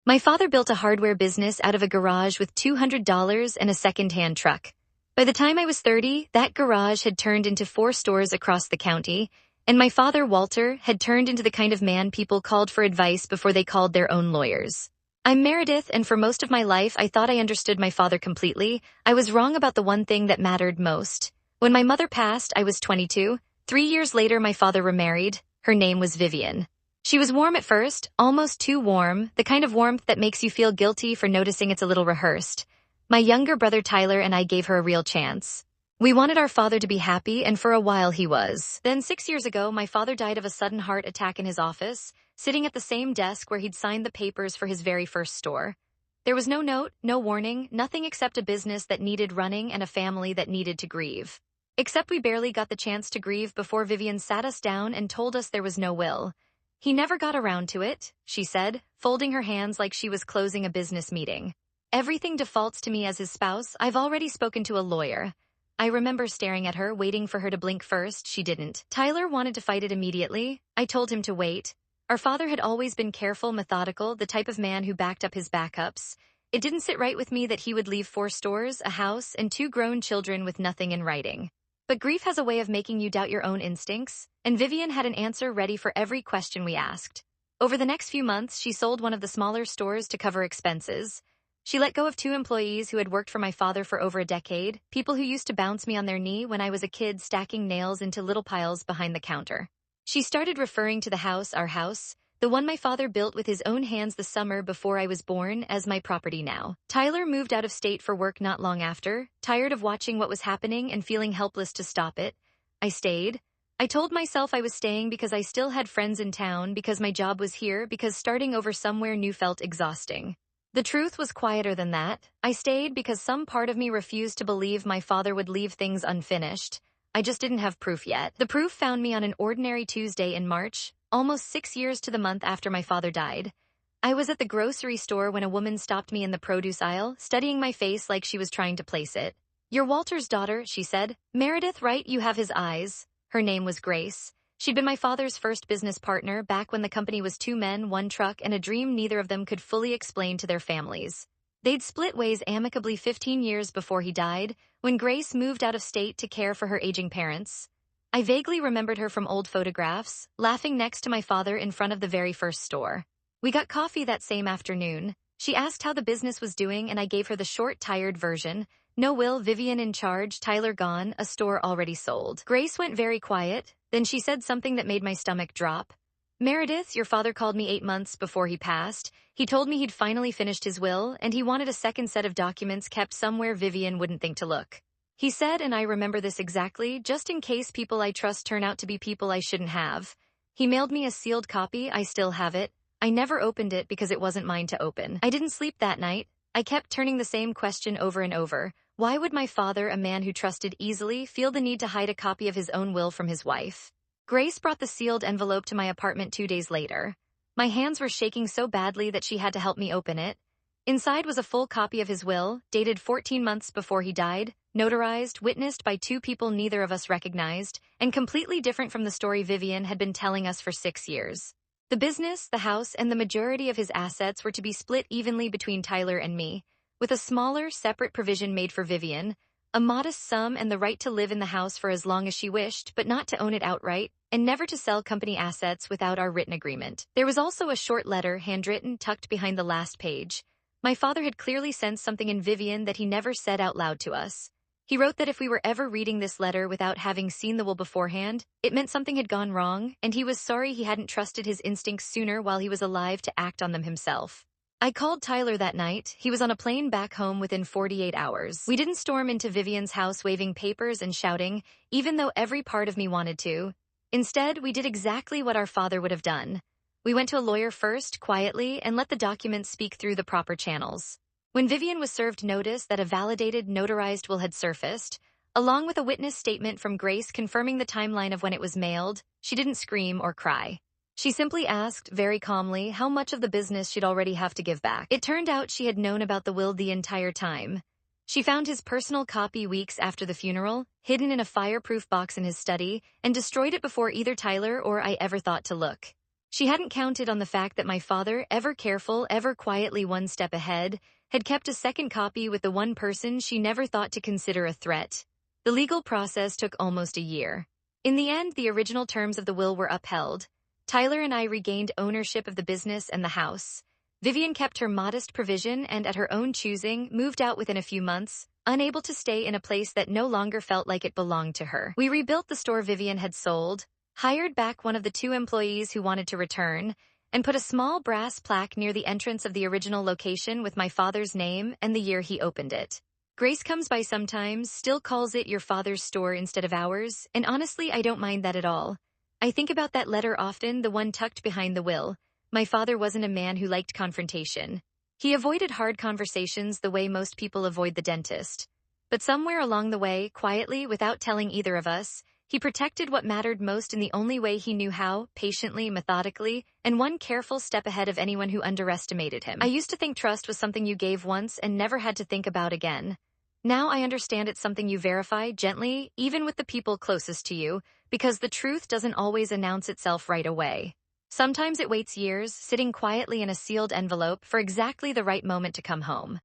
My father built a hardware business out of a garage with $200 and a second-hand truck. By the time I was 30, that garage had turned into 4 stores across the county, and my father, Walter, had turned into the kind of man people called for advice before they called their own lawyers. I'm Meredith, and for most of my life I thought I understood my father completely. I was wrong about the one thing that mattered most. When my mother passed, I was 22. 3 years later, my father remarried. Her name was Vivian. She was warm at first, almost too warm, the kind of warmth that makes you feel guilty for noticing it's a little rehearsed. My younger brother Tyler and I gave her a real chance. We wanted our father to be happy, and for a while he was. Then 6 years ago, my father died of a sudden heart attack in his office, sitting at the same desk where he'd signed the papers for his very first store. There was no note, no warning, nothing except a business that needed running and a family that needed to grieve. Except we barely got the chance to grieve before Vivian sat us down and told us there was no will. He never got around to it, she said, folding her hands like she was closing a business meeting. Everything defaults to me as his spouse. I've already spoken to a lawyer. I remember staring at her, waiting for her to blink first. She didn't. Tyler wanted to fight it immediately. I told him to wait. Our father had always been careful, methodical, the type of man who backed up his backups. It didn't sit right with me that he would leave 4 stores, a house, and 2 grown children with nothing in writing. But grief has a way of making you doubt your own instincts, and Vivian had an answer ready for every question we asked. Over the next few months, she sold one of the smaller stores to cover expenses. She let go of 2 employees who had worked for my father for over a decade, people who used to bounce me on their knee when I was a kid stacking nails into little piles behind the counter. She started referring to the house, our house, the one my father built with his own hands the summer before I was born, as my property now. Tyler moved out of state for work not long after, tired of watching what was happening and feeling helpless to stop it. I stayed. I told myself I was staying because I still had friends in town, because my job was here, because starting over somewhere new felt exhausting. The truth was quieter than that. I stayed because some part of me refused to believe my father would leave things unfinished. I just didn't have proof yet. The proof found me on an ordinary Tuesday in March, almost 6 years to the month after my father died. I was at the grocery store when a woman stopped me in the produce aisle, studying my face like she was trying to place it. "You're Walter's daughter," she said. "Meredith, right? You have his eyes." Her name was Grace. She'd been my father's first business partner back when the company was 2 men, 1 truck, and a dream neither of them could fully explain to their families. They'd split ways amicably 15 years before he died, when Grace moved out of state to care for her aging parents. I vaguely remembered her from old photographs, laughing next to my father in front of the very first store. We got coffee that same afternoon. She asked how the business was doing, and I gave her the short, tired version. No will, Vivian in charge, Tyler gone, a store already sold. Grace went very quiet, then she said something that made my stomach drop. "Meredith, your father called me 8 months before he passed. He told me he'd finally finished his will, and he wanted a second set of documents kept somewhere Vivian wouldn't think to look. He said, and I remember this exactly, just in case people I trust turn out to be people I shouldn't have. He mailed me a sealed copy. I still have it. I never opened it because it wasn't mine to open. I didn't sleep that night. I kept turning the same question over and over. Why would my father, a man who trusted easily, feel the need to hide a copy of his own will from his wife?" Grace brought the sealed envelope to my apartment 2 days later. My hands were shaking so badly that she had to help me open it. Inside was a full copy of his will, dated 14 months before he died, notarized, witnessed by 2 people neither of us recognized, and completely different from the story Vivian had been telling us for 6 years. The business, the house, and the majority of his assets were to be split evenly between Tyler and me, with a smaller, separate provision made for Vivian, a modest sum and the right to live in the house for as long as she wished, but not to own it outright, and never to sell company assets without our written agreement. There was also a short letter, handwritten, tucked behind the last page. My father had clearly sensed something in Vivian that he never said out loud to us. He wrote that if we were ever reading this letter without having seen the will beforehand, it meant something had gone wrong, and he was sorry he hadn't trusted his instincts sooner while he was alive to act on them himself. I called Tyler that night. He was on a plane back home within 48 hours. We didn't storm into Vivian's house waving papers and shouting, even though every part of me wanted to. Instead, we did exactly what our father would have done. We went to a lawyer first, quietly, and let the documents speak through the proper channels. When Vivian was served notice that a validated, notarized will had surfaced, along with a witness statement from Grace confirming the timeline of when it was mailed, she didn't scream or cry. She simply asked, very calmly, how much of the business she'd already have to give back. It turned out she had known about the will the entire time. She found his personal copy weeks after the funeral, hidden in a fireproof box in his study, and destroyed it before either Tyler or I ever thought to look. She hadn't counted on the fact that my father, ever careful, ever quietly one step ahead, had kept a second copy with the one person she never thought to consider a threat. The legal process took almost a year. In the end, the original terms of the will were upheld. Tyler and I regained ownership of the business and the house. Vivian kept her modest provision and, at her own choosing, moved out within a few months, unable to stay in a place that no longer felt like it belonged to her. We rebuilt the store Vivian had sold, hired back one of the 2 employees who wanted to return, and put a small brass plaque near the entrance of the original location with my father's name and the year he opened it. Grace comes by sometimes, still calls it your father's store instead of ours, and honestly, I don't mind that at all. I think about that letter often, the one tucked behind the will. My father wasn't a man who liked confrontation. He avoided hard conversations the way most people avoid the dentist. But somewhere along the way, quietly, without telling either of us, he protected what mattered most in the only way he knew how, patiently, methodically, and one careful step ahead of anyone who underestimated him. I used to think trust was something you gave once and never had to think about again. Now I understand it's something you verify gently, even with the people closest to you, because the truth doesn't always announce itself right away. Sometimes it waits years, sitting quietly in a sealed envelope for exactly the right moment to come home.